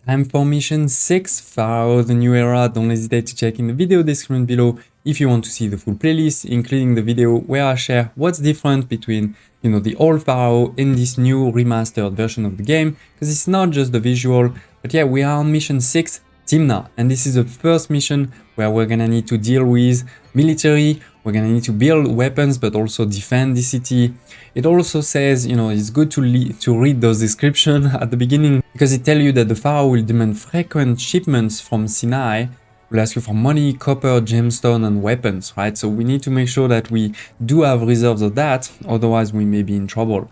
Time for mission 6, Pharaoh, the new era. Don't hesitate to check in the video description below if you want to see the full playlist, including the video where I share what's different between, the old Pharaoh and this new remastered version of the game, because it's not just the visual, but yeah, we are on mission 6, TIMNA, and this is the first mission where we're gonna need to deal with military, we're gonna need to build weapons, but also defend the city. It also says, it's good to read those descriptions at the beginning, because it tells you that the Pharaoh will demand frequent shipments from Sinai, will ask you for money, copper, gemstone, and weapons, right? So we need to make sure that we do have reserves of that, otherwise we may be in trouble.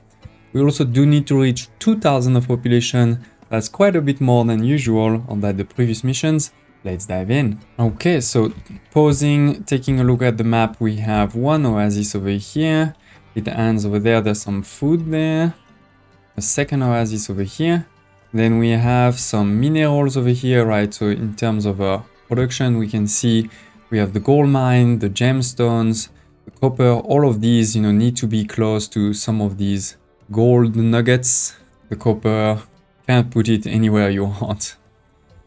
We also do need to reach 2,000 of population. That's quite a bit more than usual on the previous missions. Let's dive in. Okay, so pausing, taking a look at the map, we have one oasis over here. It ends over there, there's some food there. A second oasis over here. Then we have some minerals over here, right? So in terms of production, we can see we have the gold mine, the gemstones, the copper, all of these, need to be close to some of these gold nuggets. The copper, can't put it anywhere you want.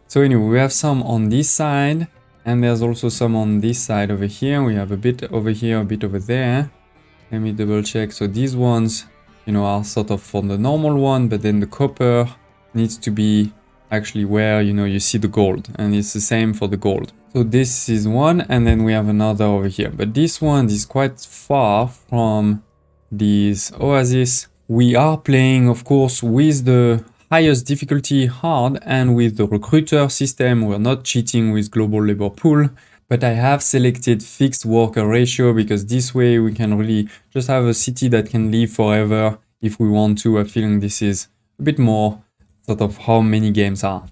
So anyway, we have some on this side, and there's also some on this side over here. We have a bit over here, a bit over there. Let me double check. So these ones, are sort of for the normal one, but then the copper needs to be actually where, you see the gold, and it's the same for the gold. So this is one, and then we have another over here. But this one is quite far from these oasis. We are playing, of course, with the highest difficulty hard and with the recruiter system. We're not cheating with global labor pool, but I have selected fixed worker ratio because this way we can really just have a city that can live forever if we want to. I feel this is a bit more sort of how many games are.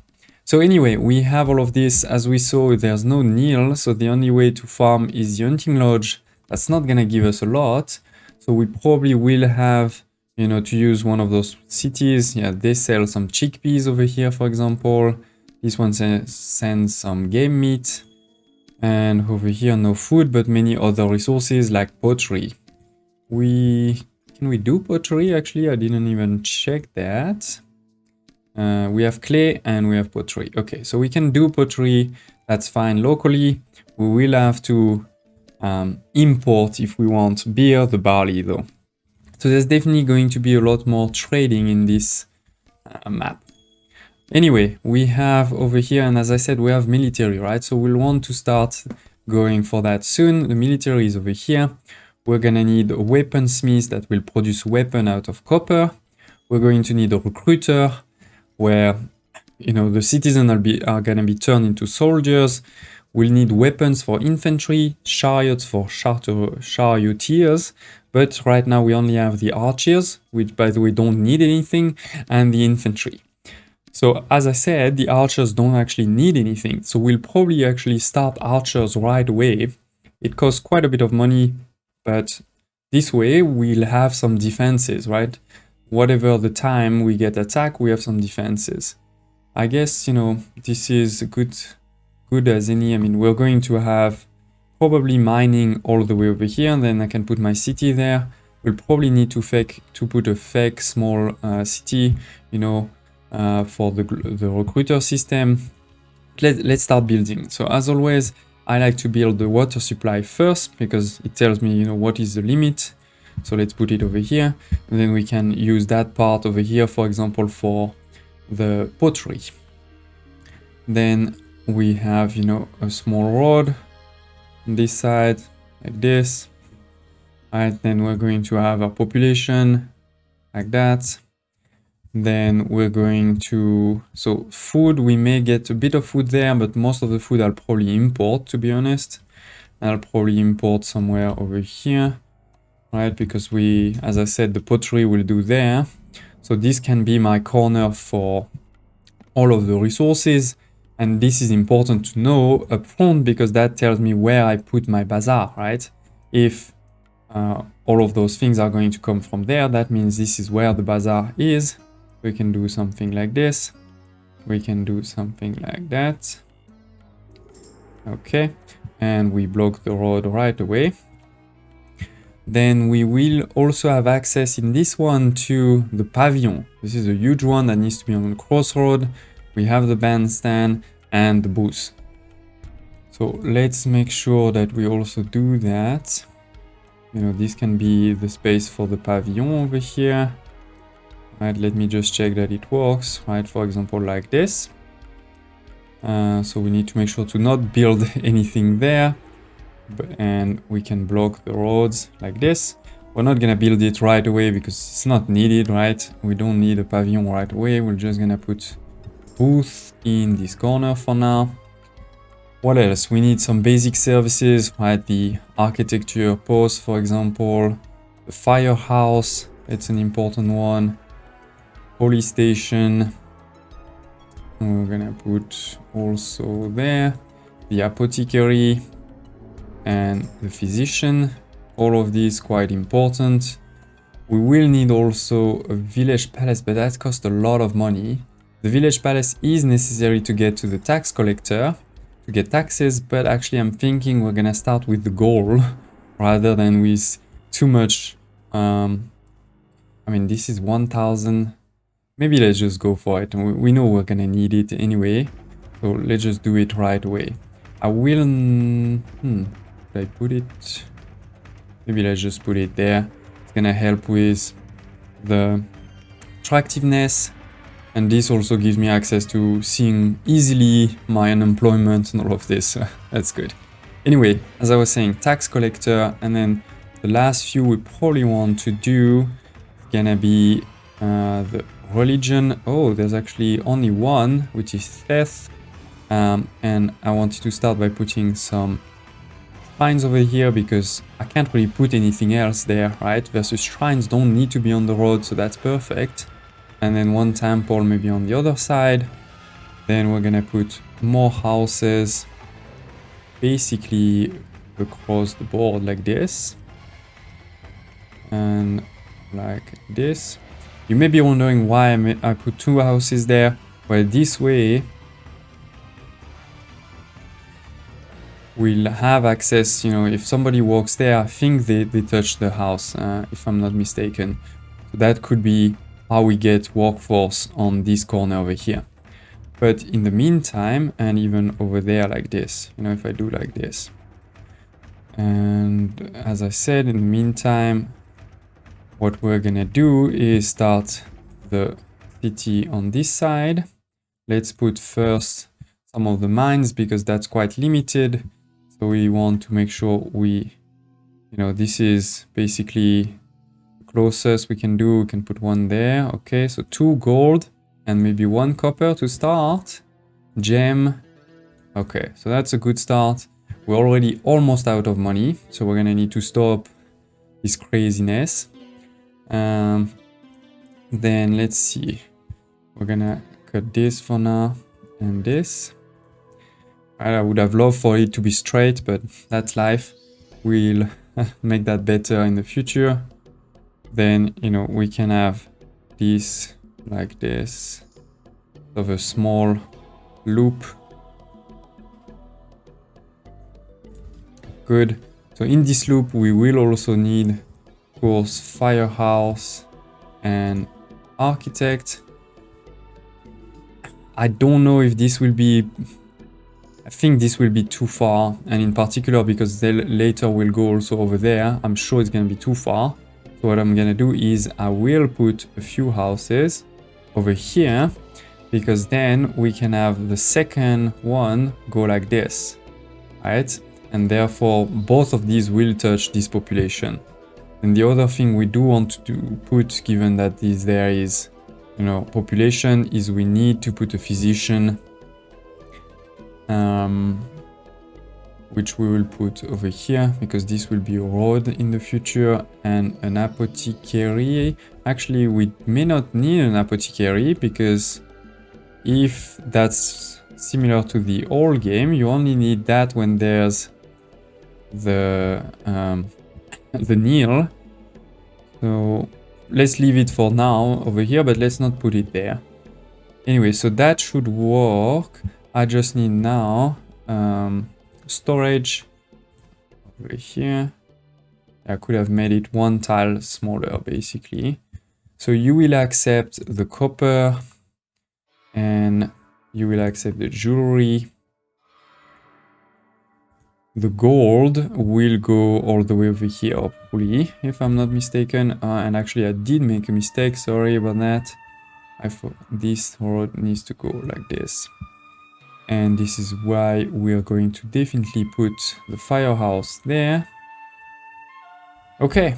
So anyway, we have all of this. As we saw, there's no Nil, so the only way to farm is the hunting lodge. That's not gonna give us a lot, so we probably will have to use one of those cities. Yeah, they sell some chickpeas over here, for example. This one sends some game meat. And over here, no food, but many other resources like pottery. Can we do pottery? Actually, I didn't even check that. We have clay and we have pottery. Okay, so we can do pottery. That's fine locally. We will have to import if we want beer, the barley though. So there's definitely going to be a lot more trading in this map. Anyway, we have over here, and as I said, we have military, right? So we'll want to start going for that soon. The military is over here. We're gonna need a weaponsmith that will produce weapon out of copper. We're going to need a recruiter where, the citizens are gonna be turned into soldiers. We'll need weapons for infantry, chariots for charioteers, but right now we only have the archers, which by the way don't need anything, and the infantry. So as I said, the archers don't actually need anything, so we'll probably actually start archers right away. It costs quite a bit of money, but this way we'll have some defenses, right? Whatever the time we get attacked, we have some defenses. I guess, this is good as any. I mean, we're going to have probably mining all the way over here, and then I can put my city there. We'll probably need to put a fake small city, for the recruiter system. Let's start building. So as always, I like to build the water supply first because it tells me, what is the limit. So let's put it over here, and then we can use that part over here, for example, for the pottery. Then we have, a small road on this side, like this. Right, then we're going to have our population like that. Then we're going to, so food, we may get a bit of food there, but most of the food I'll probably import, to be honest. I'll probably import somewhere over here, right? Because as I said, the pottery will do there. So this can be my corner for all of the resources. And this is important to know up front because that tells me where I put my bazaar, right? If all of those things are going to come from there, that means this is where the bazaar is. We can do something like this. We can do something like that. Okay, and we block the road right away. Then we will also have access in this one to the pavilion. This is a huge one that needs to be on the crossroad. we have the bandstand and the booth. So let's make sure that we also do that. You know, this can be the space for the pavilion over here. Right, let me just check that it works, right? For example, like this. So we need to make sure to not build anything there. And we can block the roads like this. We're not gonna build it right away because it's not needed, right? We don't need a pavilion right away. We're just gonna put booth in this corner for now. What else? We need some basic services, right? The architecture post, for example. The firehouse, it's an important one. Police station. We're gonna put also there. The apothecary and the physician. All of these quite important. We will need also a village palace, but that costs a lot of money. The village palace is necessary to get to the tax collector, to get taxes, but actually I'm thinking we're gonna start with the goal rather than with too much. I mean, this is 1000. Maybe let's just go for it. We know we're gonna need it anyway, so let's just do it right away. I will... should I put it? Maybe let's just put it there. It's gonna help with the attractiveness. And this also gives me access to seeing easily my unemployment and all of this. That's good. Anyway, as I was saying, tax collector. And then the last few we probably want to do is gonna be the religion. Oh, there's actually only one, which is theft. And I wanted to start by putting some shrines over here because I can't really put anything else there, right? Versus shrines don't need to be on the road, so that's perfect. And then one temple maybe on the other side. Then we're gonna put more houses basically across the board like this. And like this. You may be wondering why I put two houses there. Well, this way we'll have access, you know, if somebody walks there, I think they touch the house, if I'm not mistaken. So that could be how we get workforce on this corner over here. But in the meantime, and even over there like this, you know, if I do like this. And as I said, in the meantime, what we're gonna do is start the city on this side. Let's put first some of the mines because that's quite limited. So we want to make sure we, you know, this is basically closest we can do. We can put one there. Okay, so 2 gold and maybe 1 copper to start. Gem. Okay, so that's a good start. We're already almost out of money, so we're gonna need to stop this craziness. Then let's see. We're gonna cut this for now and this. I would have loved for it to be straight, but that's life. We'll make that better in the future. Then, you know, we can have this like this, of a small loop. Good. So in this loop, we will also need, of course, firehouse and architect. I don't know if this will be, I think this will be too far, and in particular because they later will go also over there. I'm sure it's gonna be too far. So what I'm gonna do is I will put a few houses over here because then we can have the second one go like this, right? And therefore both of these will touch this population. And the other thing we do want to put, given that there is, you know, population, is we need to put a physician, which we will put over here because this will be a road in the future, and an apothecary. Actually, we may not need an apothecary because if that's similar to the old game, you only need that when there's the Nile. So let's leave it for now over here, but let's not put it there. Anyway, so that should work. I just need now storage over here. I could have made it 1 tile smaller basically. So you will accept the copper and You will accept the jewelry. The gold will go all the way over here, hopefully, if I'm not mistaken. And actually, I did make a mistake. Sorry about that. This road needs to go like this. And this is why we are going to definitely put the firehouse there. Okay,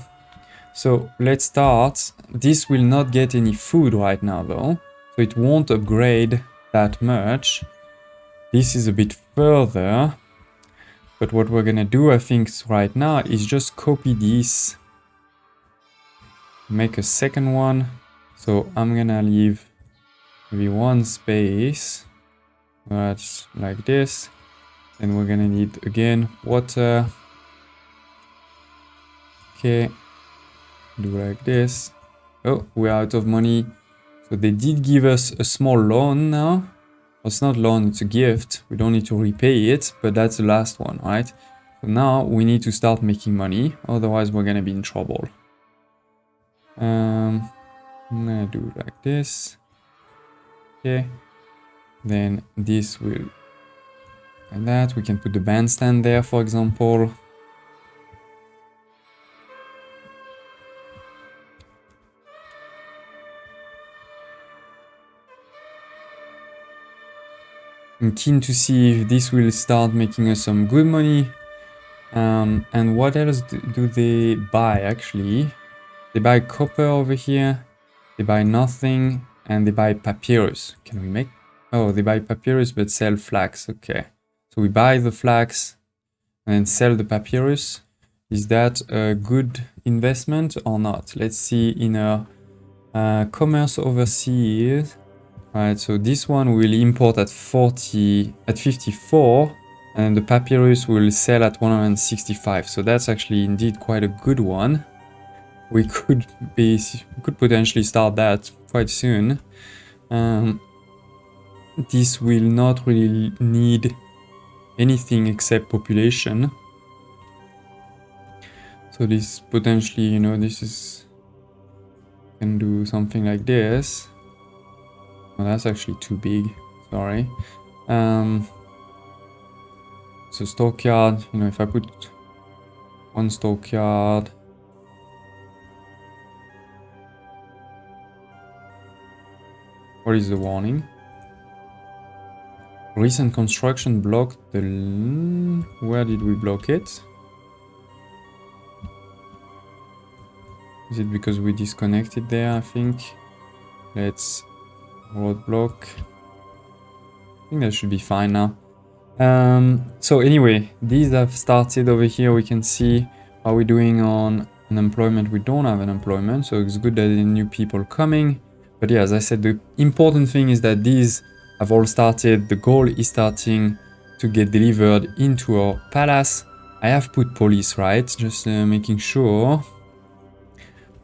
so let's start. This will not get any food right now though, so it won't upgrade that much. This is a bit further, but what we're gonna do, I think, right now is just copy this, make a second one. So I'm gonna leave maybe one space. That's like this. Then we're gonna need again water. Okay, do like this. Oh, we're out of money. So they did give us a small loan now. Well, it's not loan, it's a gift. We don't need to repay it, but that's the last one, right? So now we need to start making money, otherwise we're gonna be in trouble. I'm gonna do like this. Okay. Then this will, and that, we can put the bandstand there, for example. I'm keen to see if this will start making us some good money. And what else do they buy, actually? They buy copper over here. They buy nothing. And they buy papyrus. Can we make... Oh, they buy papyrus but sell flax. Okay. So we buy the flax and sell the papyrus. Is that a good investment or not? Let's see in our commerce overseas. Alright, so this one will import at 54, and the papyrus will sell at 165. So that's actually indeed quite a good one. We could potentially start that quite soon. This will not really need anything except population. So this potentially, you know, this is, can do something like this. Oh, that's actually too big. Sorry. So stockyard, you know, if I put one stockyard. What is the warning? Recent construction blocked the... Where did we block it? Is it because we disconnected there, I think? Let's... roadblock. I think that should be fine now. So anyway, these have started over here. We can see how we're doing on unemployment. We don't have unemployment, so it's good that there are new people coming. But yeah, as I said, the important thing is that these have all started. The goal is starting to get delivered into our palace. I have put police, right? Just making sure.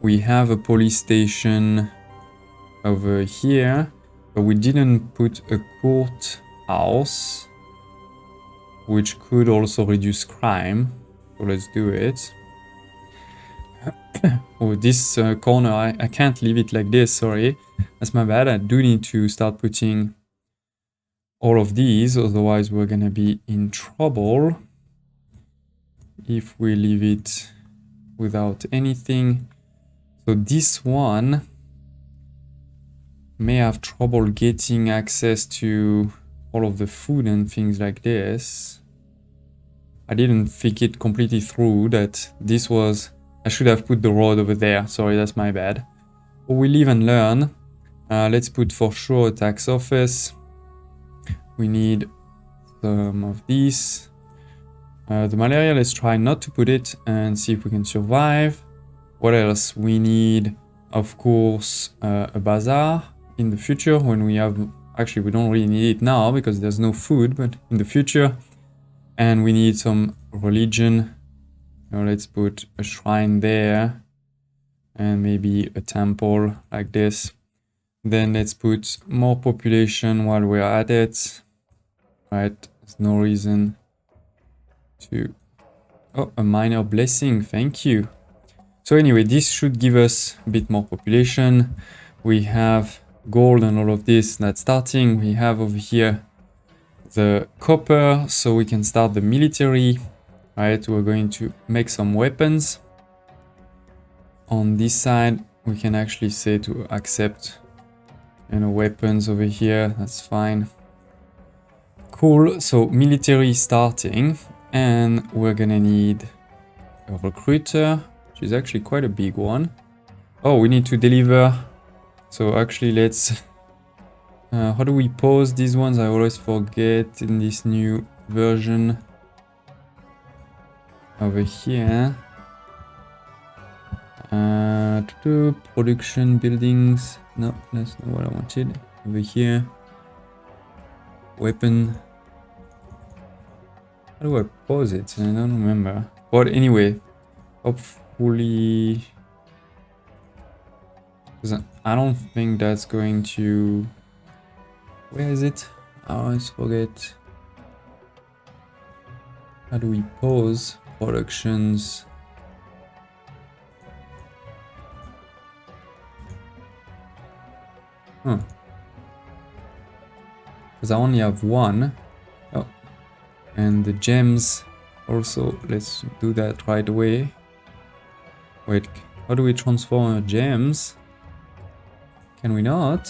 We have a police station over here. But we didn't put a courthouse, which could also reduce crime. So let's do it. Oh, this corner, I can't leave it like this, sorry. That's my bad. I do need to start putting all of these, otherwise we're gonna be in trouble if we leave it without anything. So this one may have trouble getting access to all of the food and things like this. I didn't think it completely through that this was... I should have put the road over there. Sorry, that's my bad. But we live and learn. Let's put for sure a tax office. We need some of these. The malaria, let's try not to put it and see if we can survive. What else? We need, of course, a bazaar. In the future, when we have, actually we don't really need it now because there's no food, but in the future. And we need some religion. Now let's put a shrine there and maybe a temple like this. Then let's put more population while we're at it. Right, there's no reason to... Oh, a minor blessing, thank you. So anyway, this should give us a bit more population. We have gold and all of this that's starting. We have over here the copper, so we can start the military. Right, we're going to make some weapons. On this side, we can actually say to accept, you know, weapons over here. That's fine. Cool. So military starting, and we're gonna need a recruiter, which is actually quite a big one. Oh, we need to deliver. So actually, let's. How do we pause these ones? I always forget in this new version. Over here. Production buildings. No, that's not what I wanted. Over here. Weapon. How do I pause it? I don't remember. But anyway, hopefully. Because I don't think that's going to. Where is it? I always forget. How do we pause productions? Huh. Because I only have one. Oh. And the gems also. Let's do that right away. Wait, how do we transform our gems? Can we not?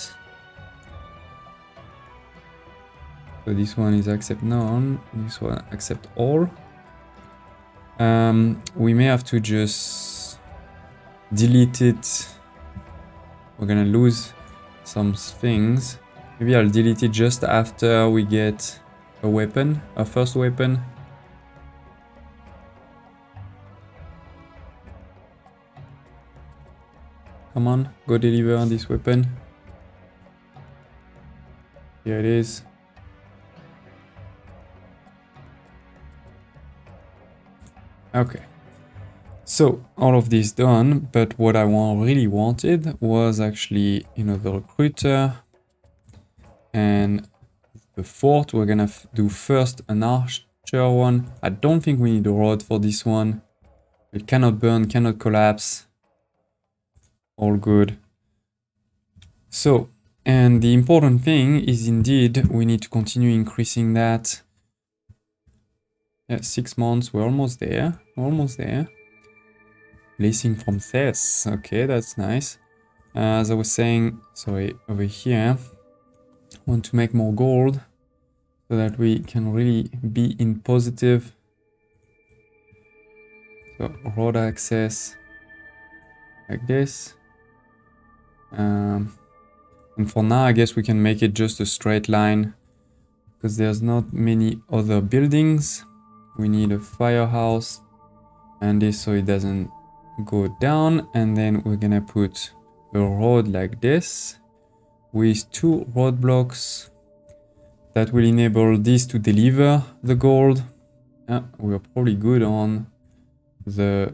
So this one is accept none. This one accept all. We may have to just delete it. We're gonna lose some things. Maybe I'll delete it just after we get a weapon, a first weapon. Come on, go deliver this weapon. Here it is. Okay. So all of this done, but what I really wanted was actually, you know, the recruiter and the fort. We're gonna do first an archer one. I don't think we need a road for this one. It cannot burn, cannot collapse. All good. So, and the important thing is indeed we need to continue increasing that. Yeah, 6 months, we're almost there. We're almost there. Blessing from Thess. Okay, that's nice. As I was saying, sorry, over here, I want to make more gold so that we can really be in positive. So, road access like this. And for now, I guess we can make it just a straight line because there's not many other buildings. We need a firehouse and this so it doesn't go down, and then we're gonna put a road like this with 2 roadblocks that will enable this to deliver the gold. We're probably good on the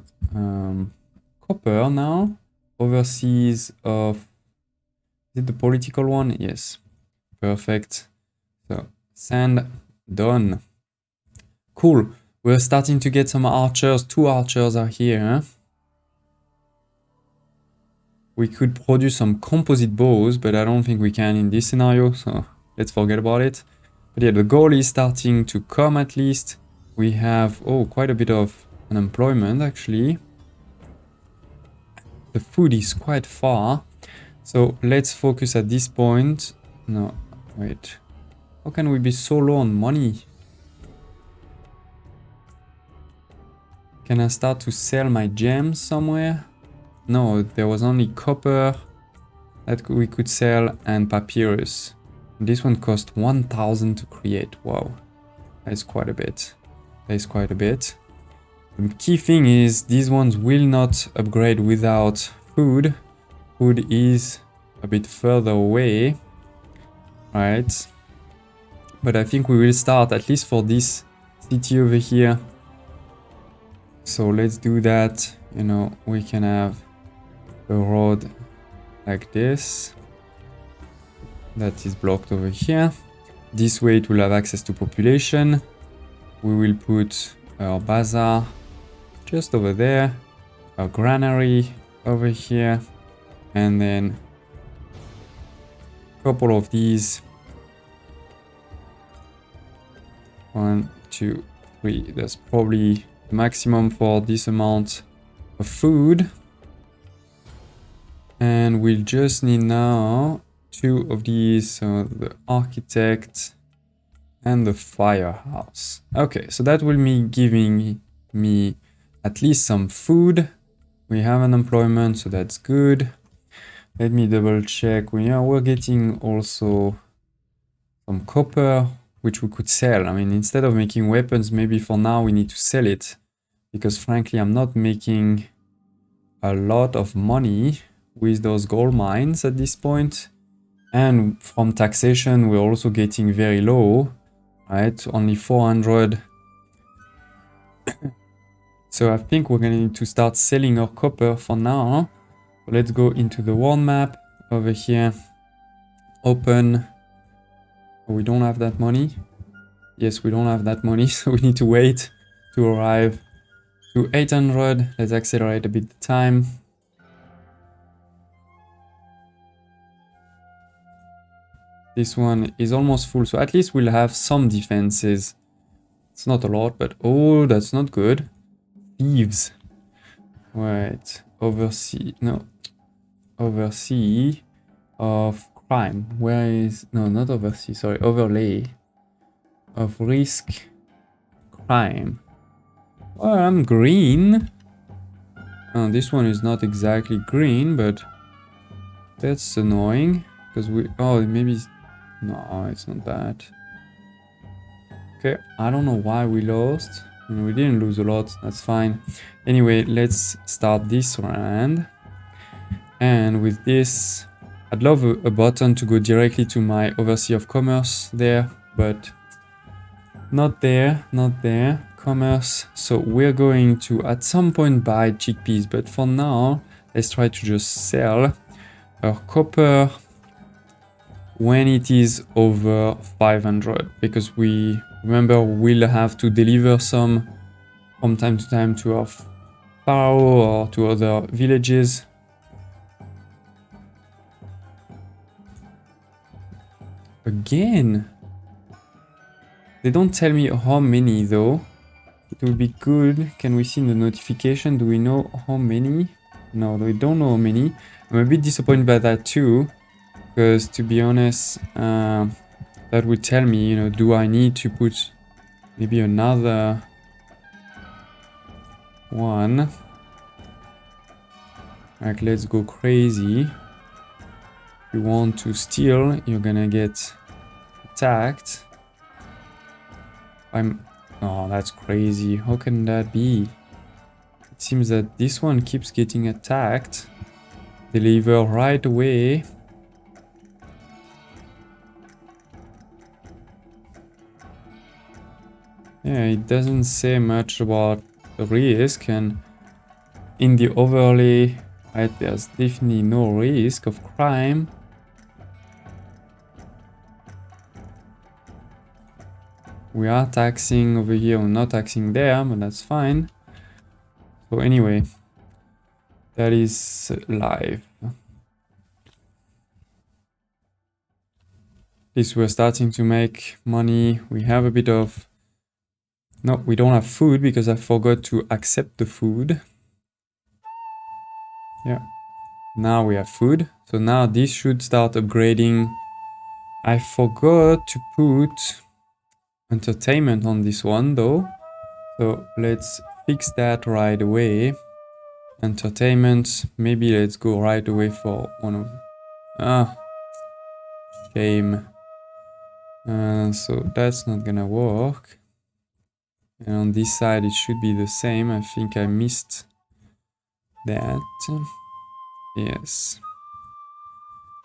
copper now. Overseas of, is it the political one? Yes, perfect. So sand done. Cool. We're starting to get some archers. 2 archers are here. Huh? We could produce some composite bows, but I don't think we can in this scenario, so let's forget about it. But yeah, the goal is starting to come at least. We have, oh, quite a bit of unemployment actually. The food is quite far, so let's focus at this point. No, wait. How can we be so low on money? Can I start to sell my gems somewhere? No, there was only copper that we could sell and papyrus. This one cost 1,000 to create. Wow, that is quite a bit. That is quite a bit. The key thing is these ones will not upgrade without food. Food is a bit further away, right? But I think we will start at least for this city over here. So let's do that. You know, we can have a road like this that is blocked over here. This way it will have access to population. We will put our bazaar just over there, our granary over here, and then couple of these. 1, 2, 3. That's probably the maximum for this amount of food. And we'll just need now 2 of these, so the architect and the firehouse. Okay, so that will be giving me at least some food. We have an employment, so that's good. Let me double check. We're getting also some copper, which we could sell. I mean, instead of making weapons, maybe for now we need to sell it. Because frankly, I'm not making a lot of money with those gold mines at this point. And from taxation, we're also getting very low, right? Only 400. So I think we're gonna need to start selling our copper for now. So let's go into the world map over here. Open. Oh, we don't have that money. Yes, we don't have that money, so we need to wait to arrive to 800. Let's accelerate a bit the time. This one is almost full, so at least we'll have some defenses. It's not a lot, but oh, that's not good. Thieves. Right. Oversee. No. Oversee of crime. Where is... No, not oversee. Sorry. Overlay of risk crime. Well, I'm green. Oh, this one is not exactly green, but that's annoying. Because we... Oh, maybe... No, it's not bad. Okay, I don't know why we lost. I mean, we didn't lose a lot, that's fine. Anyway, let's start this round. And with this, I'd love a button to go directly to my Overseer of Commerce there, but not there, not there. Commerce. So we're going to, at some point, buy chickpeas, but for now, let's try to just sell our copper when it is over 500, because we remember we'll have to deliver some from time to time to our PHARAOH or to other villages. Again, they don't tell me how many though. It would be good. Can we see in the notification? Do we know how many? No, we don't know how many. I'm a bit disappointed by that too. Because to be honest, that would tell me, you know, do I need to put maybe another one? Like, let's go crazy. If you want to steal, you're gonna get attacked. Oh, that's crazy. How can that be? It seems that this one keeps getting attacked. Deliver right away. Yeah, it doesn't say much about the risk, and in the overlay, right, there's definitely no risk of crime. We are taxing over here, we're not taxing there, but that's fine. So anyway, that is live. At least we're starting to make money. We have a bit of... No, we don't have food because I forgot to accept the food. Yeah, now we have food. So now this should start upgrading. I forgot to put entertainment on this one though. So let's fix that right away. Entertainment, maybe let's go right away for one of... shame. So that's not gonna work. And on this side it should be the same. I think I missed that. Yes.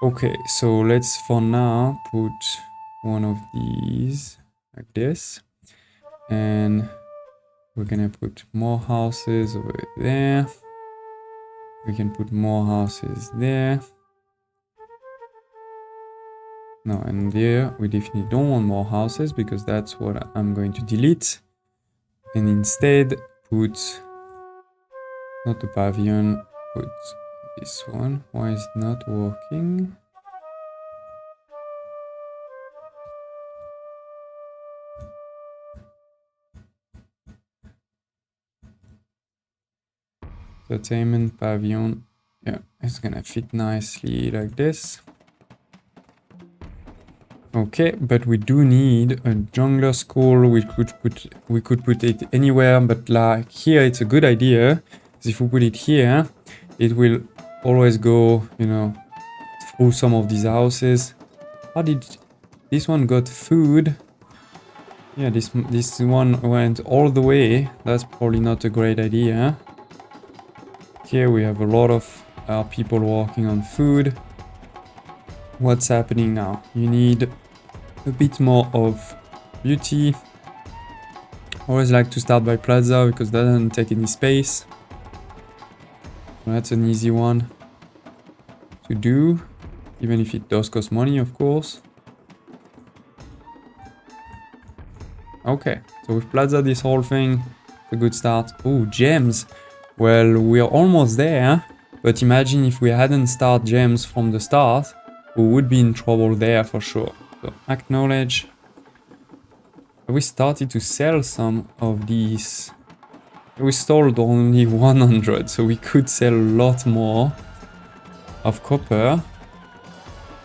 Okay, so let's for now put one of these like this. And we're gonna put more houses over there. We can put more houses there. No, and there we definitely don't want more houses because that's what I'm going to delete. And instead put, not the pavilion, put this one. Why is it not working? entertainment pavilion. Yeah, it's gonna fit nicely like this. Okay, but we do need a jungler school. We could put it anywhere, but like here it's a good idea. Because if we put it here, it will always go, you know, through some of these houses. How did this one got food? Yeah, this one went all the way. That's probably not a great idea. Here we have a lot of people working on food. What's happening now? You need a bit more of beauty. I always like to start by plaza because that doesn't take any space. That's an easy one to do, even if it does cost money, of course. Okay, so with plaza this whole thing, a good start. Oh, gems. Well, we are almost there, but imagine if we hadn't started gems from the start, we would be in trouble there for sure. So acknowledge. We started to sell some of these. We sold only 100, so we could sell a lot more of copper.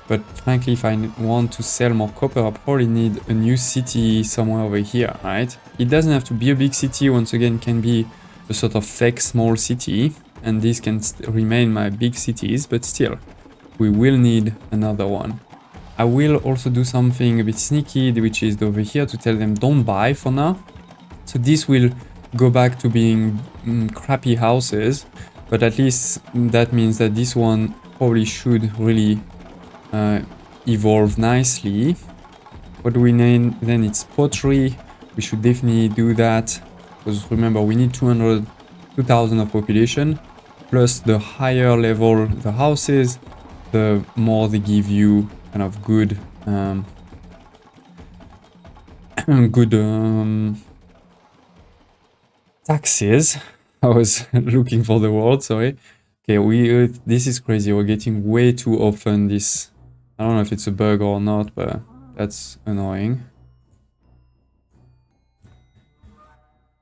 But frankly, if I want to sell more copper, I probably need a new city somewhere over here, right? It doesn't have to be a big city. Once again, it can be a sort of fake small city. And these can remain my big cities, but still, we will need another one. I will also do something a bit sneaky, which is over here to tell them don't buy for now. So this will go back to being crappy houses, but at least that means that this one probably should really evolve nicely. What do we need? Then it's pottery. We should definitely do that, because remember we need 2,000 of population, plus the higher level the houses, the more they give you kind of good taxes. I was looking for the word, sorry. Okay, this is crazy. We're getting way too often this. I don't know if it's a bug or not, but that's annoying.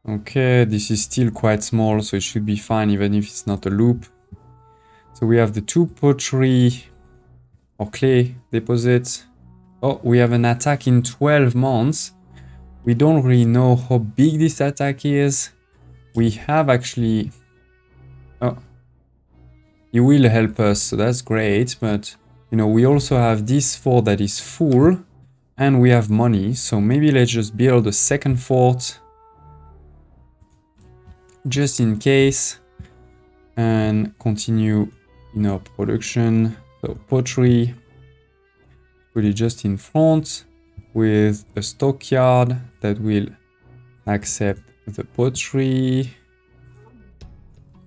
Okay, this is still quite small, so it should be fine even if it's not a loop. So we have the 2 pottery or clay deposits. Oh, we have an attack in 12 months. We don't really know how big this attack is. We have actually... Oh, it will help us, so that's great, but you know, we also have this fort that is full and we have money, so maybe let's just build a second fort just in case and continue in our production. So pottery, put it just in front with a stockyard that will accept the pottery.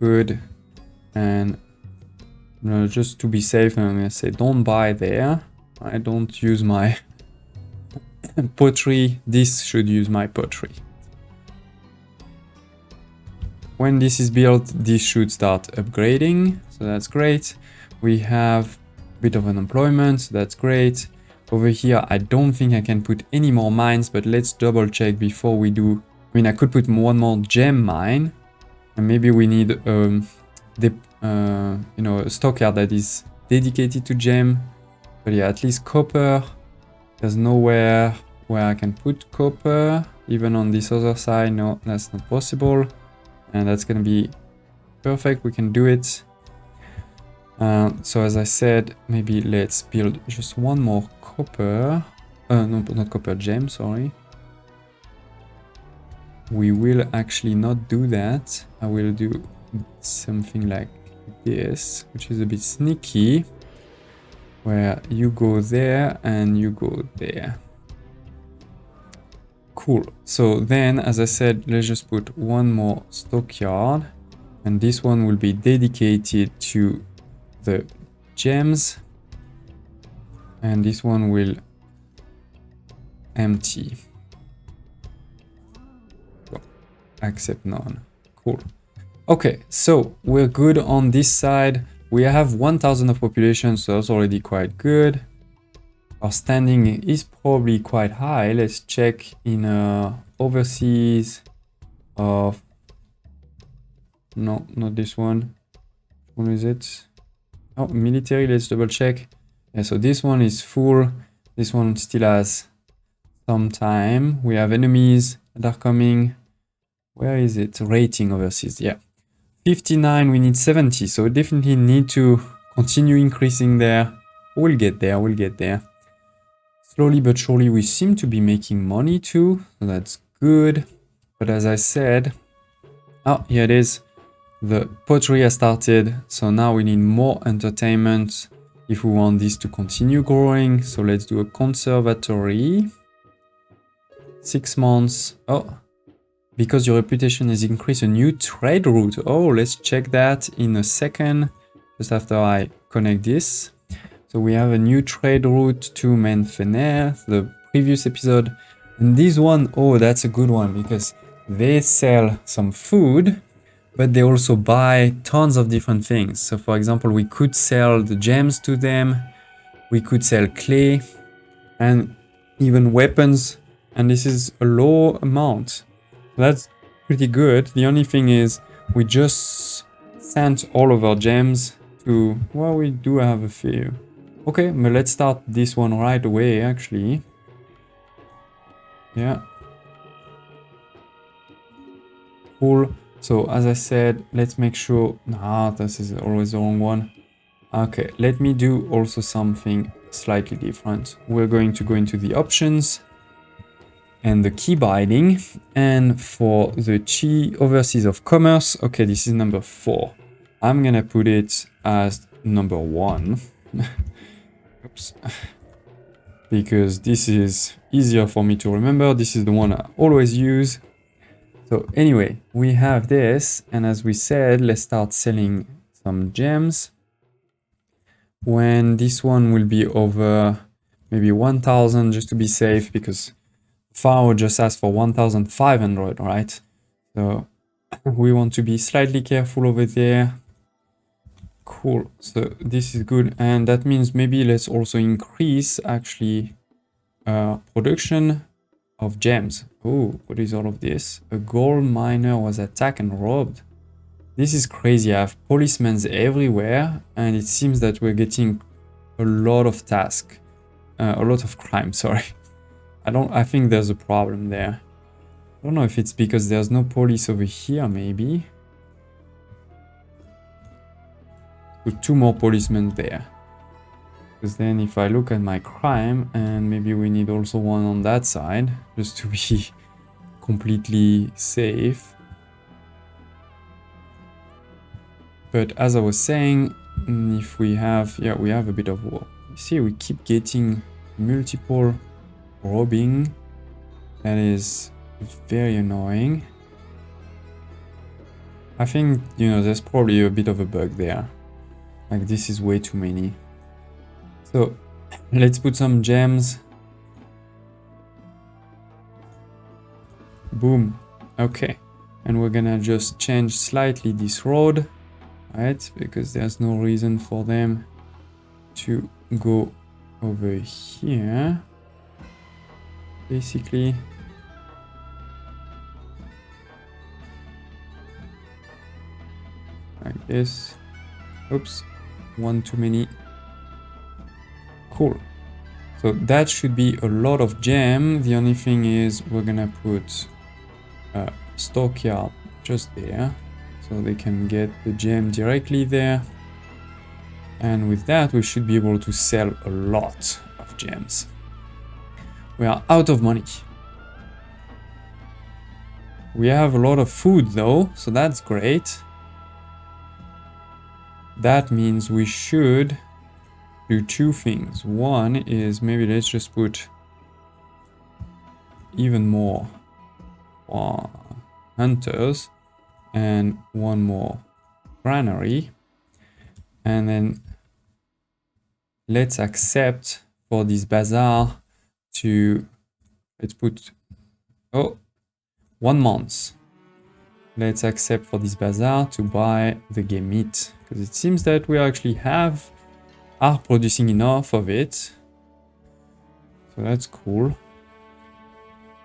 Good. And just to be safe, I'm gonna say don't buy there. I don't use my pottery. This should use my pottery. When this is built, this should start upgrading, so that's great. We have a bit of unemployment, so that's great. Over here, I don't think I can put any more mines, but let's double check before we do. I mean, I could put one more gem mine, and maybe we need you know, a stockyard that is dedicated to gem. But yeah, at least copper. There's nowhere where I can put copper, even on this other side. No, that's not possible. And that's gonna be perfect. We can do it. So as I said, maybe let's build just one more copper. No, not copper, gem, sorry. We will actually not do that. I will do something like this, which is a bit sneaky, where you go there and you go there. Cool. So then, as I said, let's just put one more stockyard, and this one will be dedicated to the gems, and this one will empty. So, accept none. Cool. Okay, so we're good on this side. We have 1,000 of population, so that's already quite good. Our standing is probably quite high. Let's check in overseas of No, not this one. What is it? Oh, military, let's double check. Yeah, so this one is full. This one still has some time. We have enemies that are coming. Where is it? Rating overseas, yeah. 59, we need 70, so we definitely need to continue increasing there. We'll get there, we'll get there. Slowly but surely, we seem to be making money too, so that's good. But as I said, oh, here it is. The pottery has started, so now we need more entertainment if we want this to continue growing. So let's do a conservatory. 6 months. Oh, because your reputation has increased, a new trade route. Oh, let's check that in a second, just after I connect this. So we have a new trade route to Menfener, the previous episode. And this one, oh, that's a good one because they sell some food, but they also buy tons of different things. So for example, we could sell the gems to them, we could sell clay, and even weapons, and this is a low amount. That's pretty good. The only thing is we just sent all of our gems to, well, we do have a few. Okay, but let's start this one right away, actually. Yeah. Cool. So as I said, let's make sure, nah, this is always the wrong one. Okay, let me do also something slightly different. We're going to go into the options and the key binding, and for the chi overseas of commerce, okay, this is number 4. I'm gonna put it as number 1. Oops. Because this is easier for me to remember. This is the one I always use. So anyway, we have this, and as we said, let's start selling some gems. When this one will be over maybe 1000, just to be safe, because PHARAOH just asked for 1500, right? So we want to be slightly careful over there. Cool, so this is good, and that means maybe let's also increase actually production of gems. Oh, what is all of this? A gold miner was attacked and robbed. This is crazy. I have policemen everywhere, and it seems that we're getting a lot of tasks, a lot of crime. Sorry, I think there's a problem there. I don't know if it's because there's no police over here, maybe. Put 2 more policemen there. Because then if I look at my crime, and maybe we need also one on that side, just to be completely safe. But as I was saying, if we have, yeah, we have a bit of war. You see, we keep getting multiple robbing. That is very annoying. I think, you know, there's probably a bit of a bug there. Like, this is way too many. So let's put some gems. Boom. Okay. And we're gonna just change slightly this road, right? Because there's no reason for them to go over here. Basically. Like this. Oops. One too many. Cool. So that should be a lot of gem. The only thing is we're gonna put a stockyard just there, so they can get the gem directly there. And with that, we should be able to sell a lot of gems. We are out of money. We have a lot of food though, so that's great. That means we should do 2 things. One is maybe let's just put even more hunters and 1 more granary, and then let's accept for this bazaar to, let's put 1 month. Let's accept for this bazaar to buy the game meat, because it seems that we actually are producing enough of it, so that's cool.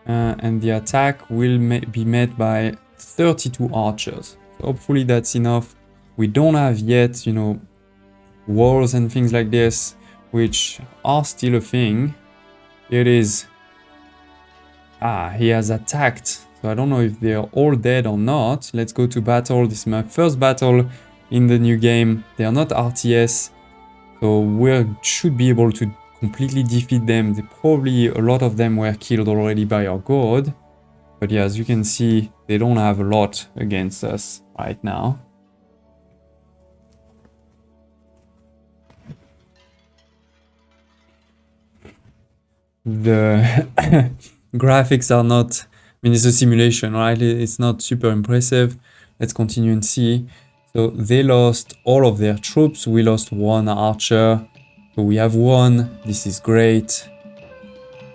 And the attack will be met by 32 archers, Hopefully that's enough. We don't have yet, you know, walls and things like this, which are still a thing. It is... he has attacked. So I don't know if they're all dead or not. Let's go to battle. This is my first battle in the new game. They are not RTS. So we should be able to completely defeat them. Probably a lot of them were killed already by our god. But yeah, as you can see, they don't have a lot against us right now. The graphics are not... I mean, it's a simulation, right? It's not super impressive. Let's continue and see. So they lost all of their troops. We lost one archer. So we have one. This is great.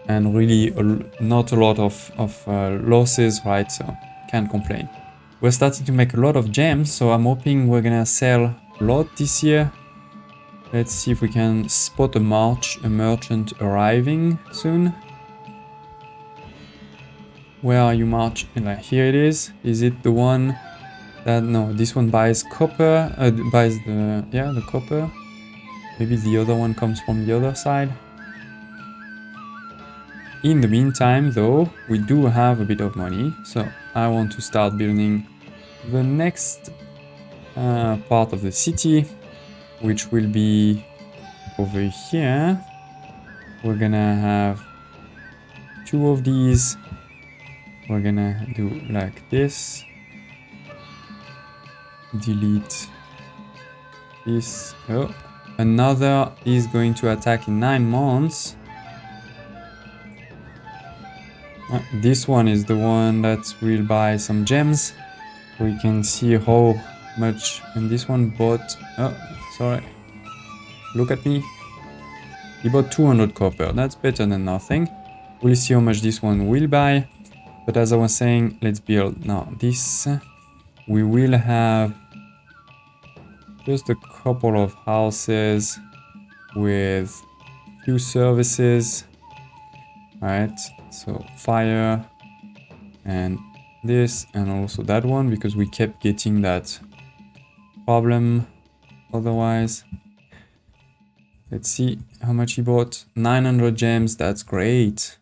And really not a lot of losses, right? So can't complain. We're starting to make a lot of gems. So I'm hoping we're gonna sell a lot this year. Let's see if we can spot a merchant arriving soon. Where are you, March? Like, here it is. Is it the one that... No, this one buys copper. Buys the copper. Maybe the other one comes from the other side. In the meantime, though, we do have a bit of money. So I want to start building the next part of the city, which will be over here. We're gonna have 2 of these. We're gonna do like this. Delete this. Oh, another is going to attack in 9 months. This one is the one that will buy some gems. We can see how much. And this one bought... Oh, sorry. Look at me. He bought 200 copper. That's better than nothing. We'll see how much this one will buy. But as I was saying, let's build now this. We will have just a couple of houses with few services. Alright, so fire and this and also that one, because we kept getting that problem otherwise. Let's see how much he bought. 900 gems, that's great.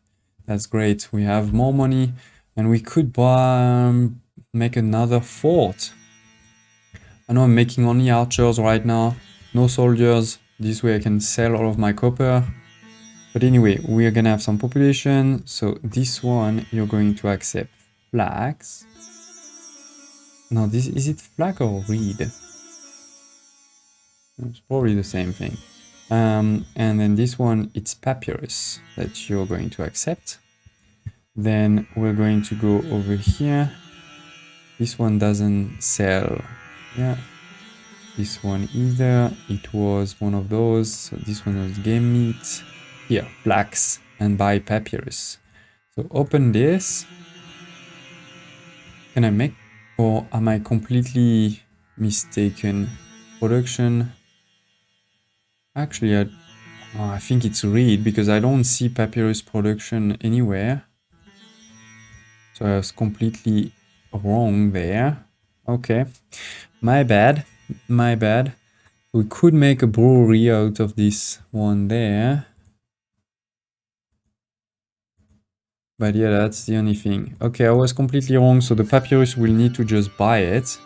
That's great. We have more money. And we could make another fort. I know I'm making only archers right now. No soldiers. This way I can sell all of my copper. But anyway, we are gonna have some population. So this one, you're going to accept flax. No, this is it flax or reed? It's probably the same thing. And then this one, it's papyrus that you're going to accept. Then we're going to go over here. This one doesn't sell. Yeah. This one either. It was one of those. So this one was game meat. Here, flax and buy papyrus. So open this. Can I make... Or am I completely mistaken? Production. Actually, I think it's reed because I don't see papyrus production anywhere. So I was completely wrong there. Okay, my bad, my bad. We could make a brewery out of this one there. But yeah, that's the only thing. Okay, I was completely wrong. So the papyrus will need to just buy it.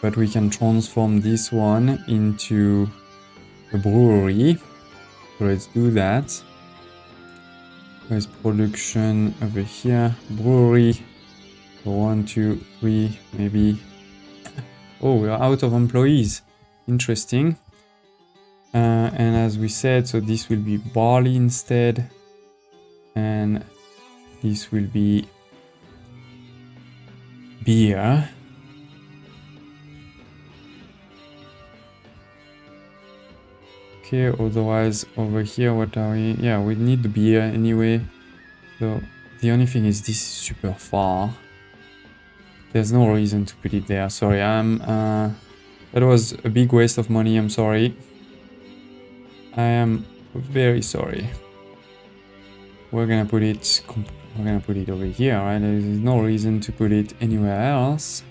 But we can transform this one into a brewery. So let's do that. There's production over here. Brewery. 1, 2, 3, maybe. Oh, we're out of employees. Interesting. And as we said, so this will be barley instead. And this will be beer. Okay, otherwise over here, what are we? Yeah, we need the beer anyway. So the only thing is this is super far. There's no reason to put it there. Sorry, that was a big waste of money. I'm sorry. I am very sorry. We're gonna put it over here, right? There's no reason to put it anywhere else.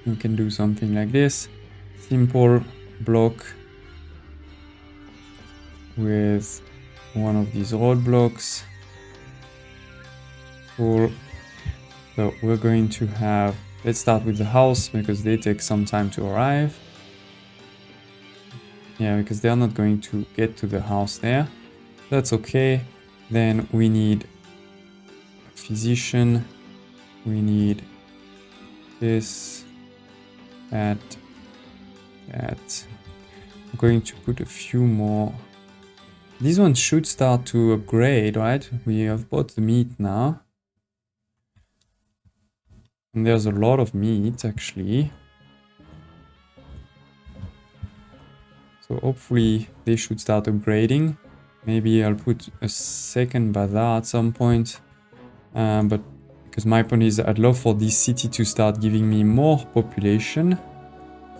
You can do something like this. Simple block with one of these roadblocks. Cool. So we're going to have, let's start with the house because they take some time to arrive. Yeah, because they're not going to get to the house there. That's okay. Then we need a physician. We need this, that. I'm going to put a few more. These ones should start to upgrade, right? We have bought the meat now. And there's a lot of meat, actually. So hopefully they should start upgrading. Maybe I'll put a second bazaar at some point. But because my point is I'd love for this city to start giving me more population.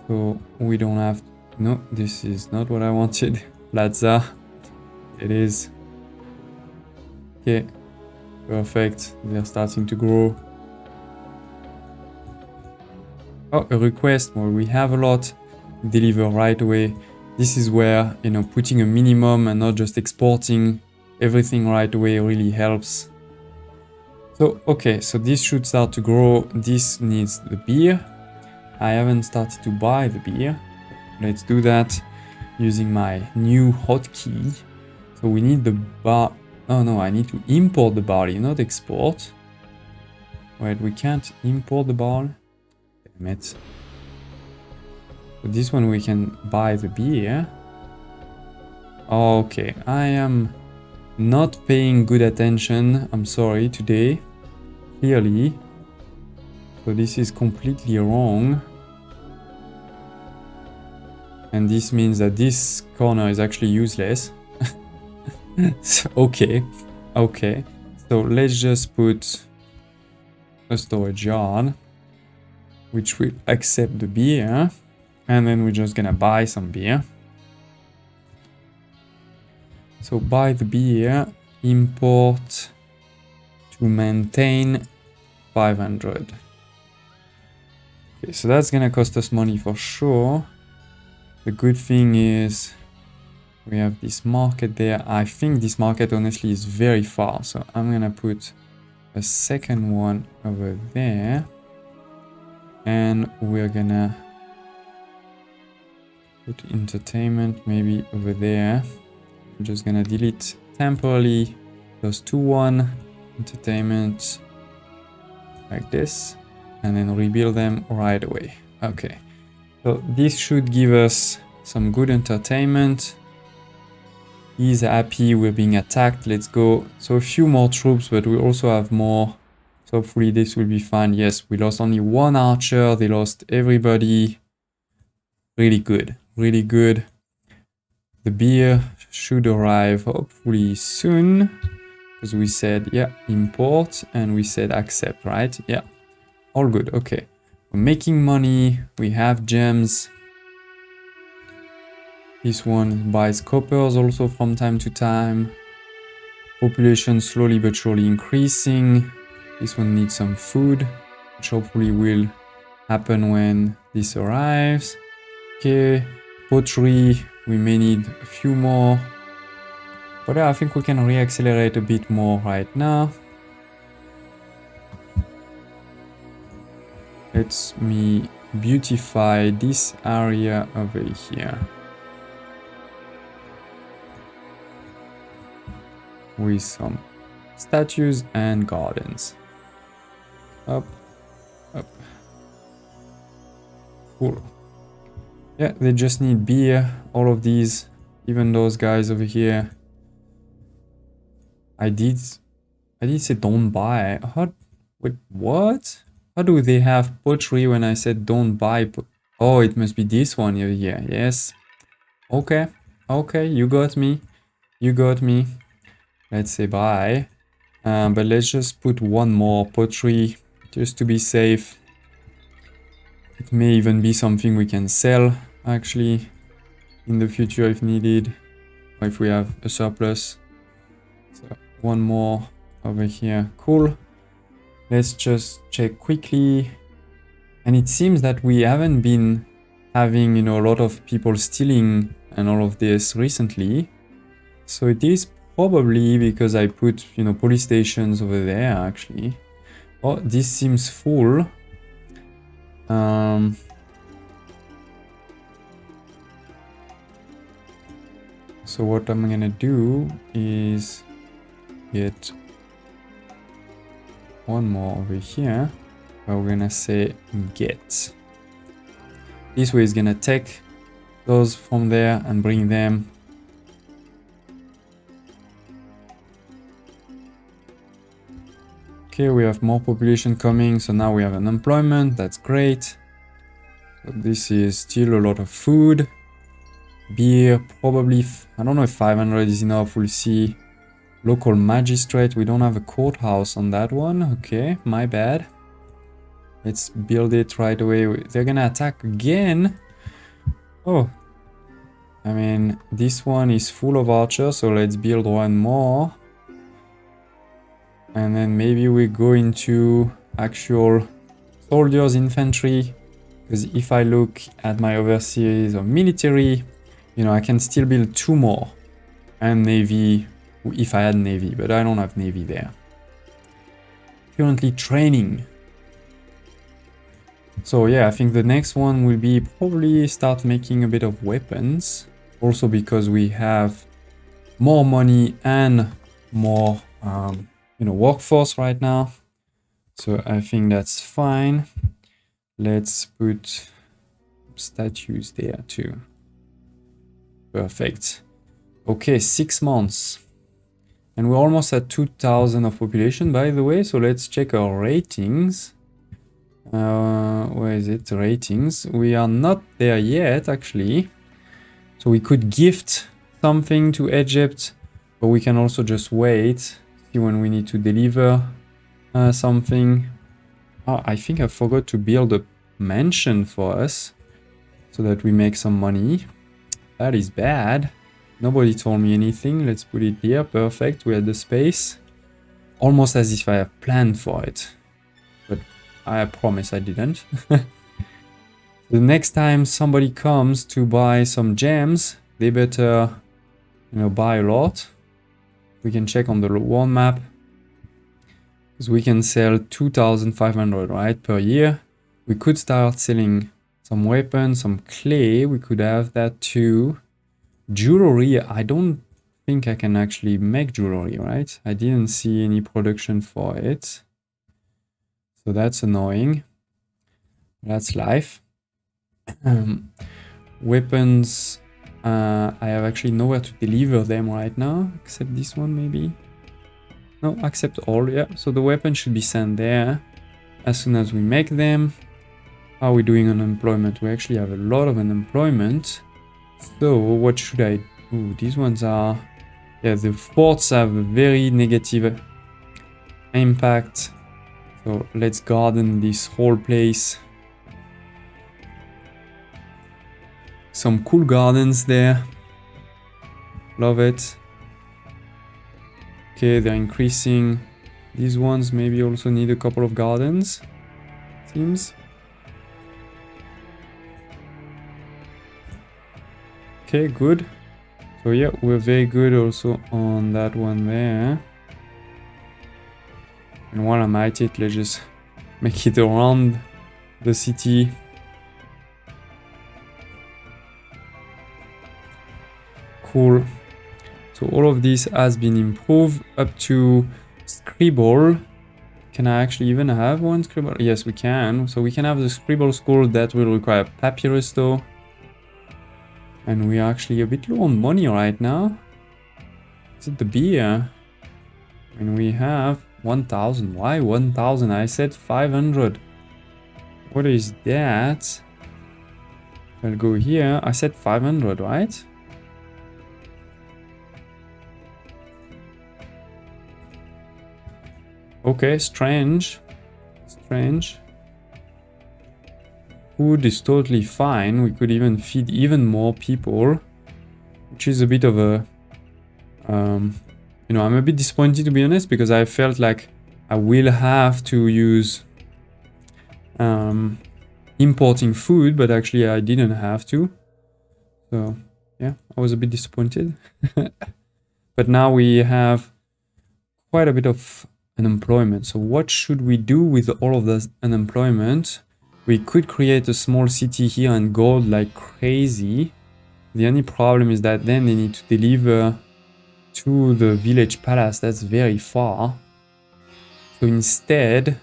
So we don't have... No, this is not what I wanted. Plaza. It is. Okay. Perfect. They're starting to grow. Oh, a request. Well, we have a lot. Deliver right away. This is where, you know, putting a minimum and not just exporting everything right away really helps. So, okay, so this should start to grow. This needs the beer. I haven't started to buy the beer. Let's do that using my new hotkey. So we need the bar. Oh no, I need to import the barley, not export. Wait, we can't import the barley. Damn it. So this one we can buy the beer. Okay, I am not paying good attention. I'm sorry today. Clearly. So this is completely wrong. And this means that this corner is actually useless. So, okay. So let's just put a storage yard, which will accept the beer. And then we're just gonna buy some beer. So buy the beer, import to maintain 500. Okay, so that's gonna cost us money for sure. The good thing is we have this market there. I think this market honestly is very far. So I'm gonna put a second one over there. And we're gonna put entertainment maybe over there. I'm just gonna delete temporarily those 2-1 entertainment like this. And then rebuild them right away. Okay. So this should give us some good entertainment. He's happy, we're being attacked, let's go. So a few more troops, but we also have more. So hopefully this will be fine. Yes, we lost only 1 archer, they lost everybody. Really good, really good. The beer should arrive hopefully soon. Because we said, yeah, import, and we said accept, right? Yeah, all good, okay. We're making money, we have gems. This one buys coppers also from time to time. Population slowly but surely increasing. This one needs some food, which hopefully will happen when this arrives. Okay, pottery, we may need a few more. But yeah, I think we can re-accelerate a bit more right now. Let me beautify this area over here. With some statues and gardens. Up, up. Cool. Yeah, they just need beer. All of these, even those guys over here. I did say don't buy. Wait, what? How do they have pottery when I said don't buy? Oh, it must be this one over here. Yes. Okay. Okay, you got me. You got me. Let's say buy. But let's just put 1 more pottery just to be safe. It may even be something we can sell actually in the future if needed, or if we have a surplus. So 1 more over here. Cool. Let's just check quickly. And it seems that we haven't been having, you know, a lot of people stealing and all of this recently. So it is probably because I put, you know, police stations over there, actually. Oh, this seems full. So what I'm gonna do is get one more over here. Where we're gonna say get. This way is gonna take those from there and bring them. Okay, we have more population coming, so now we have unemployment. That's great. So this is still a lot of food. Beer, probably, I don't know if 500 is enough, we'll see. Local magistrate, we don't have a courthouse on that one. Okay, my bad. Let's build it right away. They're gonna attack again. Oh, I mean, this one is full of archers, so let's build one more. And then maybe we go into actual soldiers, infantry. Because if I look at my overseas of military, you know, I can still build 2 more. And navy, if I had navy, but I don't have navy there. Currently training. So yeah, I think the next one will be probably start making a bit of weapons. Also because we have more money and more, you know, workforce right now. So I think that's fine. Let's put statues there too. Perfect. Okay, 6 months. And we're almost at 2,000 of population, by the way. So let's check our ratings. Where is it? Ratings. We are not there yet, actually. So we could gift something to Egypt, but we can also just wait, see when we need to deliver something. Oh, I think I forgot to build a mansion for us so that we make some money. That is bad. Nobody told me anything. Let's put it here. Perfect. We had the space. Almost as if I have planned for it. But I promise I didn't. The next time somebody comes to buy some gems, they better, you know, buy a lot. We can check on the one map. Because we can sell 2,500, right, per year. We could start selling some weapons, some clay. We could have that too. Jewelry, I don't think I can actually make jewelry, right? I didn't see any production for it. So that's annoying. That's life. Weapons, I have actually nowhere to deliver them right now, except this one maybe. No, accept all, yeah. So the weapon should be sent there as soon as we make them. How are we doing on unemployment? We actually have a lot of unemployment. So what should I do? These ones are... Yeah, the forts have a very negative impact. So let's garden this whole place. Some cool gardens there. Love it. Okay, they're increasing. These ones maybe also need a couple of gardens. Seems. Okay, good. So yeah, we're very good also on that one there. And while I'm at it, let's just make it around the city. Cool. So all of this has been improved up to Scribble. Can I actually even have one Scribble? Yes, we can. So we can have the Scribble school. That will require papyrus though. And we are actually a bit low on money right now. Is it the beer? And we have 1,000. Why 1,000? I said 500. What is that? I'll go here. I said 500, right? Okay, strange. Strange. Food is totally fine. We could even feed even more people, which is a bit of a... you know, I'm a bit disappointed to be honest, because I felt like I will have to use importing food, but actually I didn't have to. So yeah, I was a bit disappointed. But now we have quite a bit of unemployment. So what should we do with all of this unemployment? We could create a small city here and gold like crazy. The only problem is that then they need to deliver to the village palace. That's very far. So instead,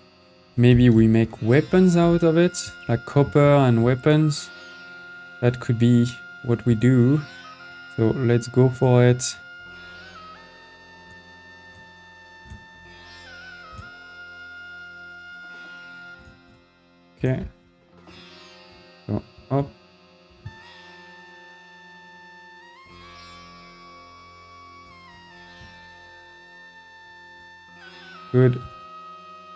maybe we make weapons out of it, like copper and weapons. That could be what we do. So let's go for it. Okay. So up. Good.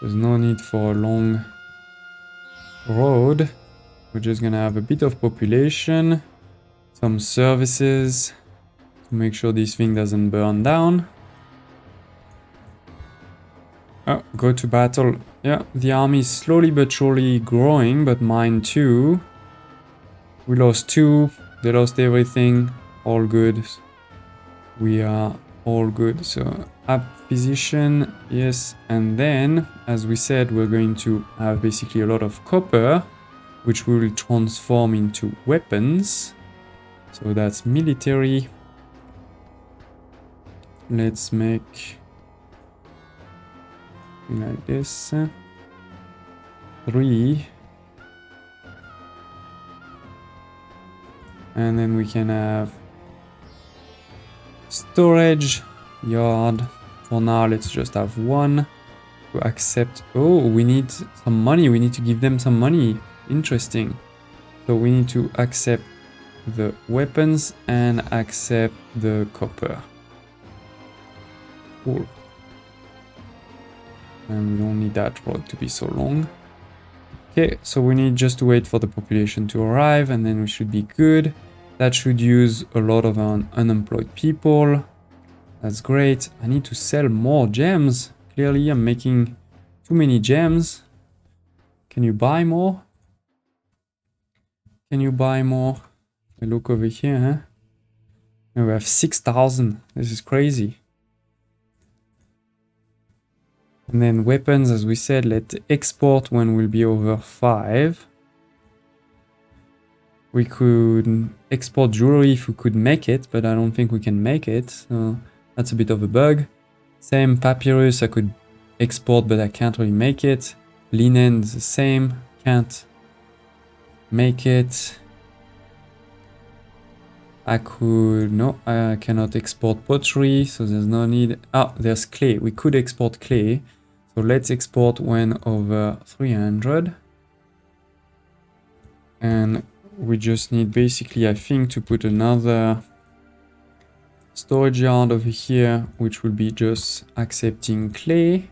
There's no need for a long road. We're just gonna have a bit of population, some services to make sure this thing doesn't burn down. Oh, go to battle. Yeah, the army is slowly but surely growing, but mine too. We lost 2, they lost everything, all good. We are all good. So app physician, yes. And then, as we said, we're going to have basically a lot of copper, which we will transform into weapons. So that's military. Let's make like this. 3. And then we can have storage yard. For now, let's just have 1 to accept. Oh, we need some money. We need to give them some money. Interesting. So we need to accept the weapons and accept the copper. Cool. And we don't need that road to be so long. Okay, so we need just to wait for the population to arrive and then we should be good. That should use a lot of unemployed people. That's great. I need to sell more gems. Clearly, I'm making too many gems. Can you buy more? Can you buy more? I look over here, huh? And we have 6,000. This is crazy. And then weapons, as we said, let's export when we'll be over 5. We could export jewelry if we could make it, but I don't think we can make it. So that's a bit of a bug. Same papyrus, I could export, but I can't really make it. Linen is the same, can't make it. I could, no, I cannot export pottery, so there's no need. Ah, there's clay. We could export clay. So let's export when over 300. And we just need basically, I think, to put another storage yard over here, which will be just accepting clay.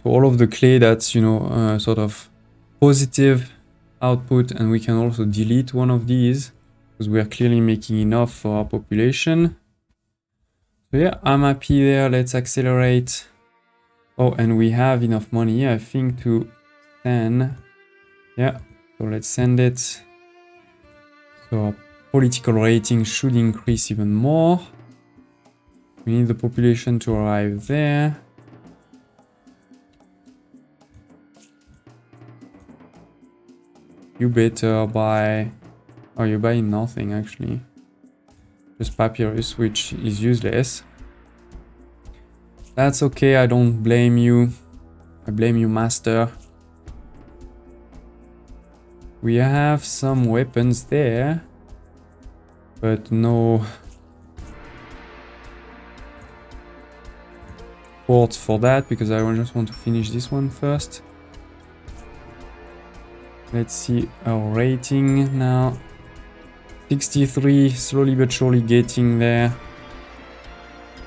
So all of the clay that's, you know, sort of positive output, and we can also delete one of these because we are clearly making enough for our population. So yeah, I'm happy there. Let's accelerate. Oh, and we have enough money, I think, to send. Yeah, so let's send it. So our political rating should increase even more. We need the population to arrive there. You better buy... Oh, you're buying nothing, actually. Just papyrus, which is useless. That's okay, I don't blame you. I blame you, master. We have some weapons there, but no ports for that, because I just want to finish this one first. Let's see our rating now. 63, slowly but surely getting there.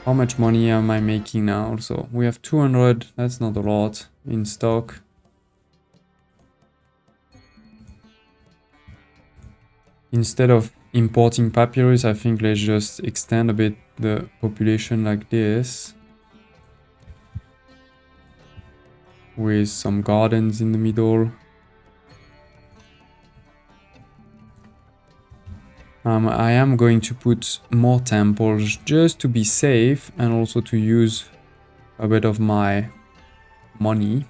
How much money am I making now? Also, we have 200, that's not a lot in stock. Instead of importing papyrus, I think let's just extend a bit the population like this. With some gardens in the middle. I am going to put more temples just to be safe and also to use a bit of my money.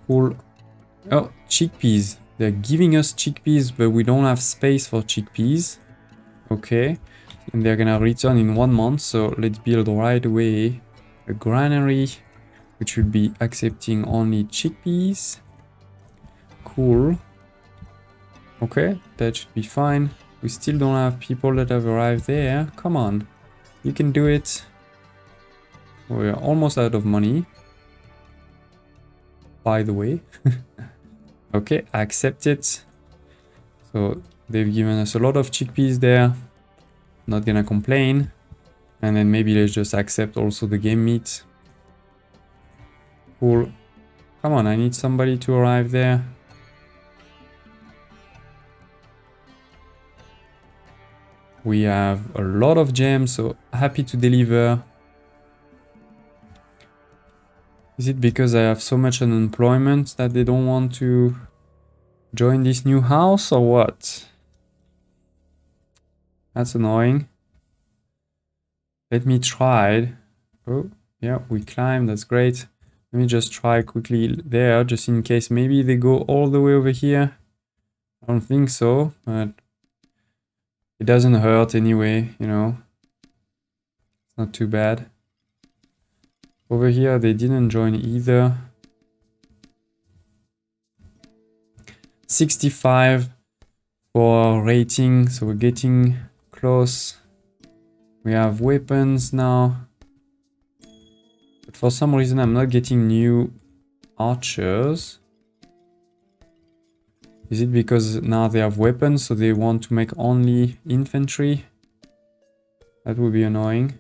Cool. Oh, chickpeas. They're giving us chickpeas, but we don't have space for chickpeas. Okay. And they're gonna return in 1 month, so let's build right away a granary, which will be accepting only chickpeas. Cool. Okay, that should be fine. We still don't have people that have arrived there. Come on, you can do it. We're almost out of money, by the way. Okay, accept it. So they've given us a lot of chickpeas there. Not gonna complain. And then maybe let's just accept also the game meat. Cool. Come on, I need somebody to arrive there. We have a lot of gems, so happy to deliver. Is it because I have so much unemployment that they don't want to join this new house or what? That's annoying. Let me try. Oh, yeah, we climbed, that's great. Let me just try quickly there, just in case maybe they go all the way over here. I don't think so, but it doesn't hurt anyway, you know. It's not too bad. Over here, they didn't join either. 65 for rating, so we're getting close. We have weapons now. But for some reason, I'm not getting new archers. Is it because now they have weapons, so they want to make only infantry? That would be annoying.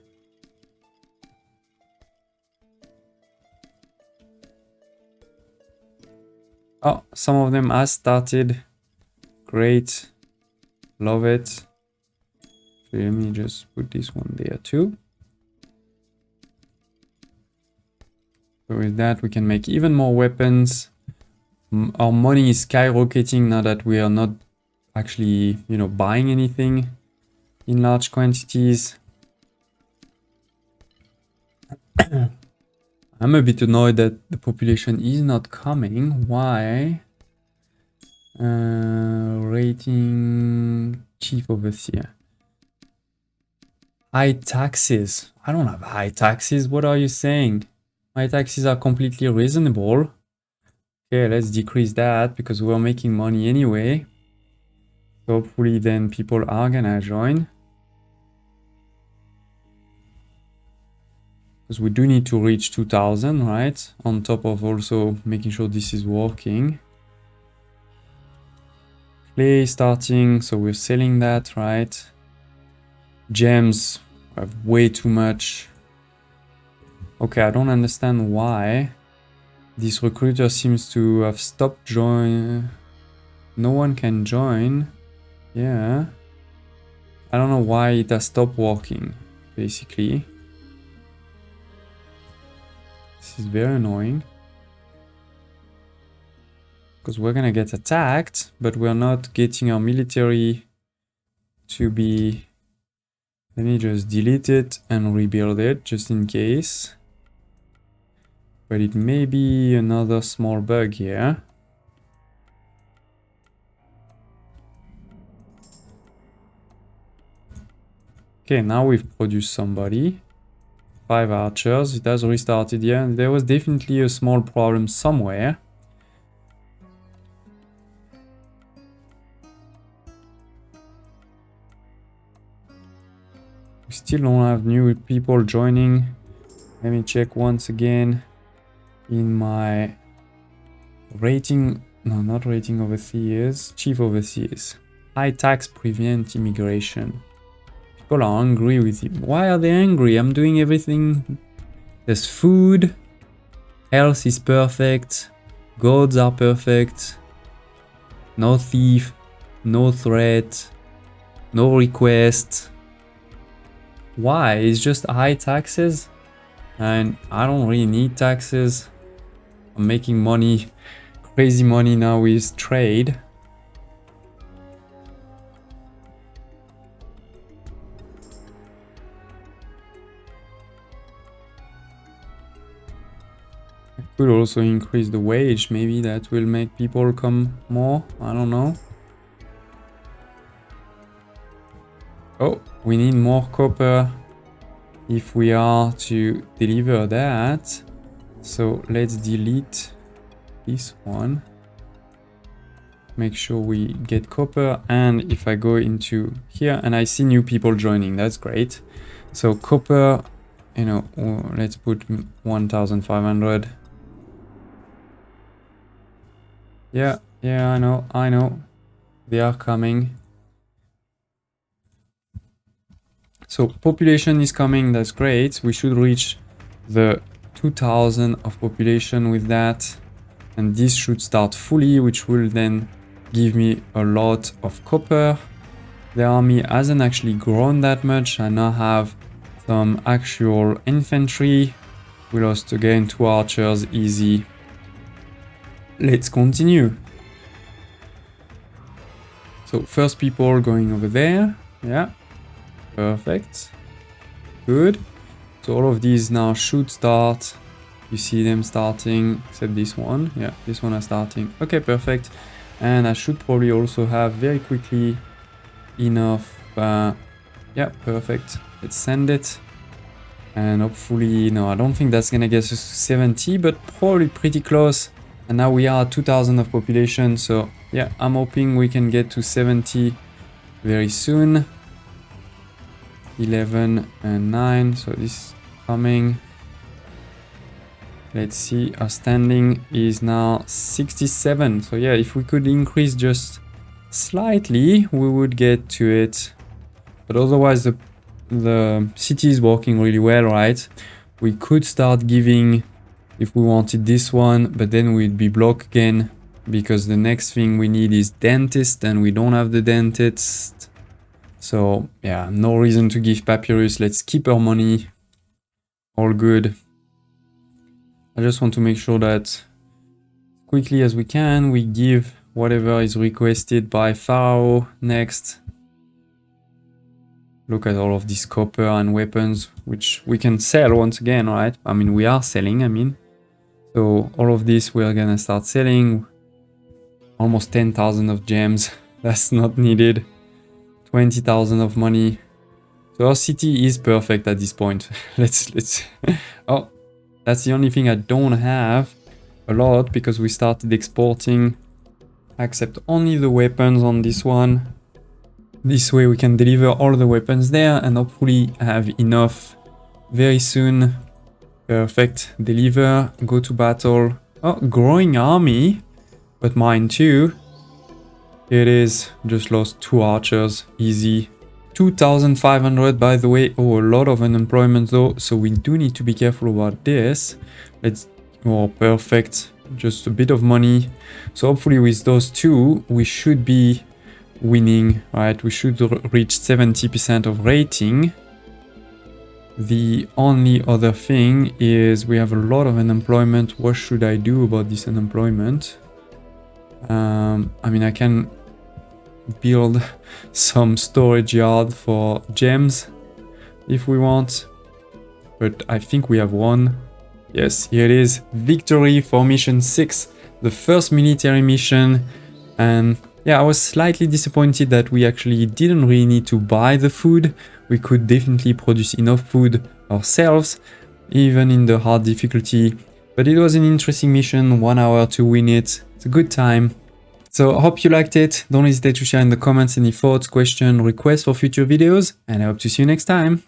Oh, some of them has started. Great. Love it. So let me just put this one there too. So with that, we can make even more weapons. Our money is skyrocketing now that we are not actually, you know, buying anything in large quantities. I'm a bit annoyed that the population is not coming. Why? Rating chief overseer. High taxes. I don't have high taxes. What are you saying? My taxes are completely reasonable. Okay, let's decrease that because we're making money anyway. So hopefully then people are gonna join. Because we do need to reach 2000, right? On top of also making sure this is working. Clay starting, so we're selling that, right? Gems, I have way too much. Okay, I don't understand why. This recruiter seems to have stopped join. No one can join. Yeah. I don't know why it has stopped working, basically. This is very annoying. Because we're gonna get attacked, but we're not getting our military to be... Let me just delete it and rebuild it, just in case. But it may be another small bug here. Okay, now we've produced somebody. 5 archers, it has restarted here. There was definitely a small problem somewhere. We still don't have new people joining. Let me check once again in my rating. No, not rating overseers. Chief overseers. High tax prevent immigration. People are angry with you. Why are they angry? I'm doing everything. There's food. Health is perfect. Gods are perfect. No thief. No threat. No request. Why? It's just high taxes? And I don't really need taxes. I'm making money crazy money now with trade. I could also increase the wage, maybe that will make people come more, I don't know. Oh, we need more copper if we are to deliver that. So let's delete this one. Make sure we get copper. And if I go into here and I see new people joining, that's great. So copper, you know, let's put 1,500. Yeah, I know. They are coming. So population is coming, that's great. We should reach the 2,000 of population with that. And this should start fully, which will then give me a lot of copper. The army hasn't actually grown that much. I now have some actual infantry. We lost again 2 archers, easy. Let's continue. So first people going over there, yeah. Perfect. Good. So all of these now should start. You see them starting, except this one. Yeah, this one is starting. Okay, perfect. And I should probably also have very quickly enough. Yeah, perfect. Let's send it. And hopefully, no, I don't think that's gonna get us to 70, but probably pretty close. And now we are at 2,000 of population. So yeah, I'm hoping we can get to 70 very soon. 11 and 9, so this is coming. Let's see, our standing is now 67. So yeah, if we could increase just slightly, we would get to it. But otherwise, the city is working really well, right? We could start giving, if we wanted this one, but then we'd be blocked again, because the next thing we need is dentist, and we don't have the dentist. So yeah, no reason to give Papyrus. Let's keep our money. All good. I just want to make sure that quickly as we can, we give whatever is requested by PHARAOH next. Look at all of this copper and weapons, which we can sell once again, right? I mean, we are selling, I mean. So all of this, we're gonna start selling. Almost 10,000 of gems. That's not needed. 20,000 of money. So our city is perfect at this point. let's oh, that's the only thing I don't have a lot, because we started exporting. Accept only the weapons on this one. This way we can deliver all the weapons there and hopefully have enough very soon. Perfect. Deliver. Go to battle. Oh, growing army. But mine too. It is. Just lost 2 archers. Easy. 2,500 by the way. Oh, a lot of unemployment though. So we do need to be careful about this. Let's... Oh, perfect. Just a bit of money. So hopefully with those 2, we should be winning, right? We should reach 70% of rating. The only other thing is we have a lot of unemployment. What should I do about this unemployment? I mean, I can build some storage yard for gems if we want, but I think we have one. Yes, here it is. Victory for mission 6, the first military mission. And yeah, I was slightly disappointed that we actually didn't really need to buy the food. We could definitely produce enough food ourselves, even in the hard difficulty. But it was an interesting mission, 1 hour to win it. It's a good time. So I hope you liked it. Don't hesitate to share in the comments any thoughts, questions, requests for future videos, and I hope to see you next time.